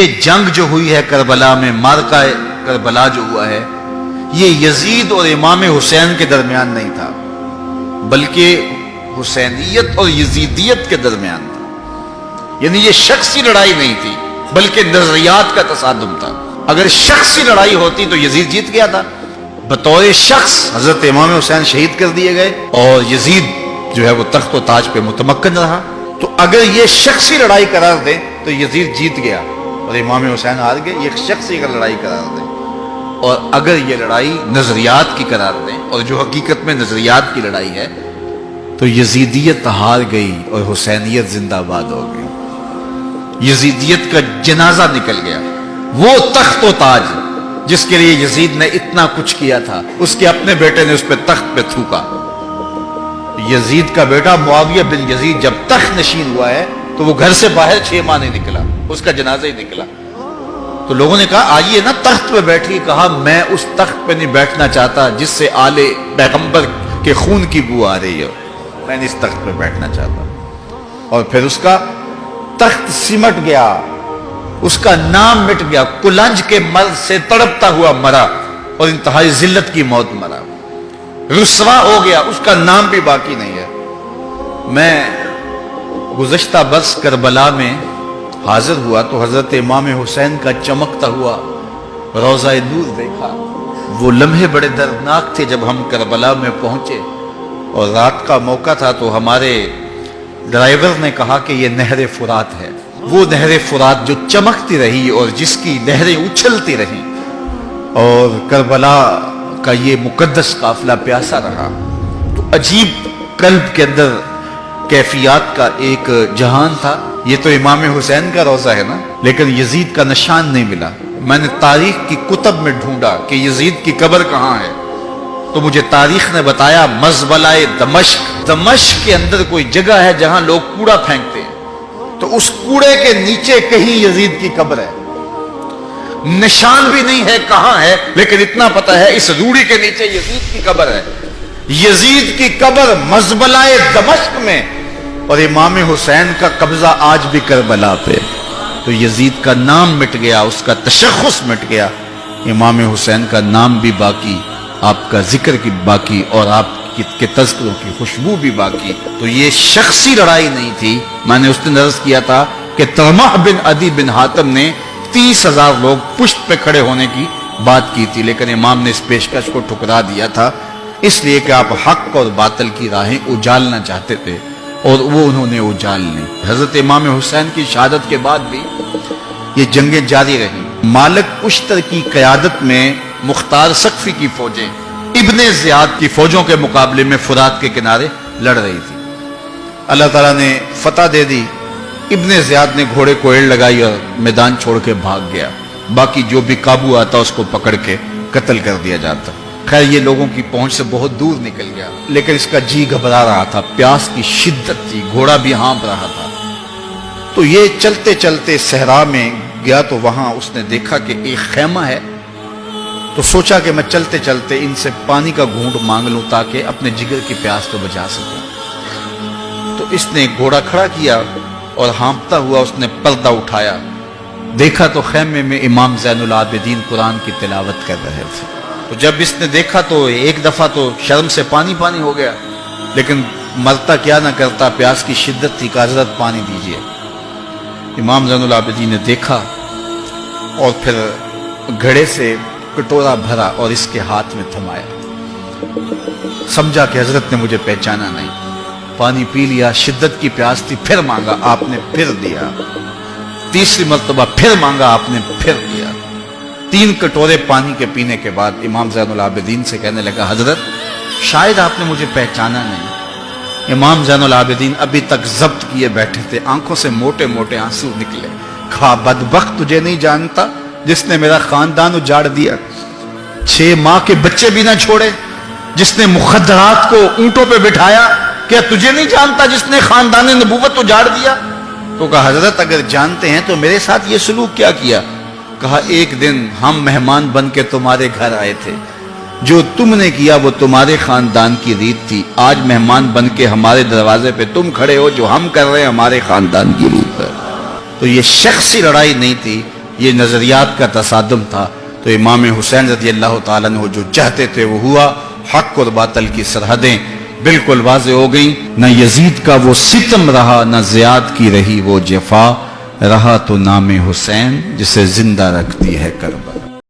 یہ جنگ جو ہوئی ہے کربلا میں، مارکہ کربلا جو ہوا ہے، یہ یزید اور امام حسین کے درمیان نہیں تھا، بلکہ حسینیت اور یزیدیت کے درمیان تھا۔ یعنی یہ شخصی لڑائی نہیں تھی بلکہ نظریات کا تصادم تھا۔ اگر شخصی لڑائی ہوتی تو یزید جیت گیا تھا، بطور شخص حضرت امام حسین شہید کر دیے گئے اور یزید جو ہے وہ تخت و تاج پہ متمکن رہا۔ تو اگر یہ شخصی لڑائی قرار دیں تو یزید جیت گیا اور امام حسین ہار گئے، یہ شخصی اگر لڑائی قرار دیں۔ اور اگر یہ لڑائی نظریات کی قرار دیں، اور جو حقیقت میں نظریات کی لڑائی ہے، تو یزیدیت ہار گئی اور حسینیت زندہ باد ہو گئی۔ یزیدیت کا جنازہ نکل گیا۔ وہ تخت و تاج جس کے لیے یزید نے اتنا کچھ کیا تھا، اس کے اپنے بیٹے نے اس پہ تخت پہ تھوکا۔ یزید کا بیٹا معاویہ بن یزید جب تخت نشین ہوا ہے تو وہ گھر سے باہر 6 ماہ نہیں نکلا، اس کا جنازہ ہی نکلا۔ تو لوگوں نے کہا آئیے نا تخت پہ بیٹھیے، کہا میں اس تخت پہ نہیں بیٹھنا چاہتا جس سے آل پیغمبر کے خون کی بو آ رہی ہو، میں نہیں اس تخت پہ بیٹھنا چاہتا۔ اور پھر اس کا تخت سمٹ گیا، اس کا نام مٹ گیا، کلنج کے مرض سے تڑپتا ہوا مرا اور انتہائی ذلت کی موت مرا، رسوا ہو گیا، اس کا نام بھی باقی نہیں ہے۔ میں گزشتہ برس کربلا میں حاضر ہوا تو حضرت امام حسین کا چمکتا ہوا روضہ نور دیکھا۔ وہ لمحے بڑے دردناک تھے جب ہم کربلا میں پہنچے اور رات کا موقع تھا، تو ہمارے ڈرائیور نے کہا کہ یہ نہر فرات ہے، وہ نہر فرات جو چمکتی رہی اور جس کی لہریں اچھلتی رہیں، اور کربلا کا یہ مقدس قافلہ پیاسا رہا۔ تو عجیب قلب کے اندر کیفیات کا ایک جہان تھا۔ یہ تو امام حسین کا روضہ ہے نا، لیکن یزید کا نشان نہیں ملا۔ میں نے تاریخ کی کتب میں ڈھونڈا کہ یزید کی قبر کہاں ہے، تو مجھے تاریخ نے بتایا مزبلہ دمشق، دمشق کے اندر کوئی جگہ ہے جہاں لوگ کوڑا پھینکتے ہیں، تو اس کوڑے کے نیچے کہیں یزید کی قبر ہے۔ نشان بھی نہیں ہے کہاں ہے، لیکن اتنا پتا ہے اس روڑی کے نیچے یزید کی قبر ہے۔ یزید کی قبر مزبلہ دمشق میں، اور امام حسین کا قبضہ آج بھی کربلا پہ۔ تو یزید کا نام مٹ گیا، اس کا تشخص مٹ گیا، امام حسین کا نام بھی باقی، آپ کا ذکر کی باقی، اور آپ کے تذکروں کی خوشبو بھی باقی۔ تو یہ شخصی لڑائی نہیں تھی۔ میں نے اس دن عرض کیا تھا کہ طلحہ بن عدی بن حاتم نے 30,000 لوگ پشت پہ کھڑے ہونے کی بات کی تھی، لیکن امام نے اس پیشکش کو ٹھکرا دیا تھا، اس لیے کہ آپ حق اور باطل کی راہیں اجالنا چاہتے تھے، اور وہ انہوں نے اجال لی۔ حضرت امام حسین کی شہادت کے بعد بھی یہ جنگیں جاری رہیں۔ مالک اشتر کی قیادت میں مختار سقفی کی فوجیں ابن زیاد کی فوجوں کے مقابلے میں فرات کے کنارے لڑ رہی تھی۔ اللہ تعالیٰ نے فتح دے دی، ابن زیاد نے گھوڑے کو ایڑ لگائی اور میدان چھوڑ کے بھاگ گیا، باقی جو بھی قابو آتا اس کو پکڑ کے قتل کر دیا جاتا۔ خیر یہ لوگوں کی پہنچ سے بہت دور نکل گیا، لیکن اس کا جی گھبرا رہا تھا، پیاس کی شدت تھی، گھوڑا بھی ہانپ رہا تھا۔ تو یہ چلتے چلتے صحرا میں گیا تو وہاں اس نے دیکھا کہ ایک خیمہ ہے، تو سوچا کہ میں چلتے چلتے ان سے پانی کا گھونٹ مانگ لوں تاکہ اپنے جگر کی پیاس تو بچا سکوں۔ تو اس نے گھوڑا کھڑا کیا اور ہانپتا ہوا اس نے پردہ اٹھایا، دیکھا تو خیمے میں امام زین العابدین قرآن کی تلاوت کر رہے تھے۔ تو جب اس نے دیکھا تو ایک دفعہ تو شرم سے پانی پانی ہو گیا، لیکن مرتا کیا نہ کرتا، پیاس کی شدت تھی کہ حضرت پانی دیجئے۔ امام زین العابدین نے دیکھا اور پھر گھڑے سے کٹورا بھرا اور اس کے ہاتھ میں تھمایا، سمجھا کہ حضرت نے مجھے پہچانا نہیں، پانی پی لیا، شدت کی پیاس تھی، پھر مانگا، آپ نے پھر دیا، تیسری مرتبہ پھر مانگا، آپ نے پھر دیا۔ 3 کٹورے پانی کے پینے کے بعد امام زین العابدین سے کہنے لگا حضرت شاید آپ نے مجھے پہچانا نہیں۔ امام زین العابدین ابھی تک ضبط کیے بیٹھے تھے، آنکھوں سے موٹے موٹے آنسو نکلے۔ کہا بدبخت تجھے نہیں جانتا جس نے میرا خاندان اجاڑ دیا، 6 ماہ کے بچے بھی نہ چھوڑے، جس نے مخدرات کو اونٹوں پہ بٹھایا، کیا تجھے نہیں جانتا جس نے خاندان نبوت اجاڑ دیا؟ تو کہا حضرت اگر جانتے ہیں تو میرے ساتھ یہ سلوک کیا کیا؟ کہا ایک دن ہم مہمان بن کے تمہارے گھر آئے تھے، جو تم نے کیا وہ تمہارے خاندان کی ریت تھی، آج مہمان بن کے ہمارے دروازے پہ تم کھڑے ہو، جو ہم کر رہے ہیں ہمارے خاندان کی ریت ہے۔ تو یہ شخصی لڑائی نہیں تھی، یہ نظریات کا تصادم تھا، تو امام حسین رضی اللہ تعالیٰ عنہ جو چاہتے تھے وہ ہوا، حق اور باطل کی سرحدیں بالکل واضح ہو گئیں، نہ یزید کا وہ ستم رہا، نہ زیاد کی رہی وہ جفا، رہا تو نام حسین جسے زندہ رکھتی ہے کرم۔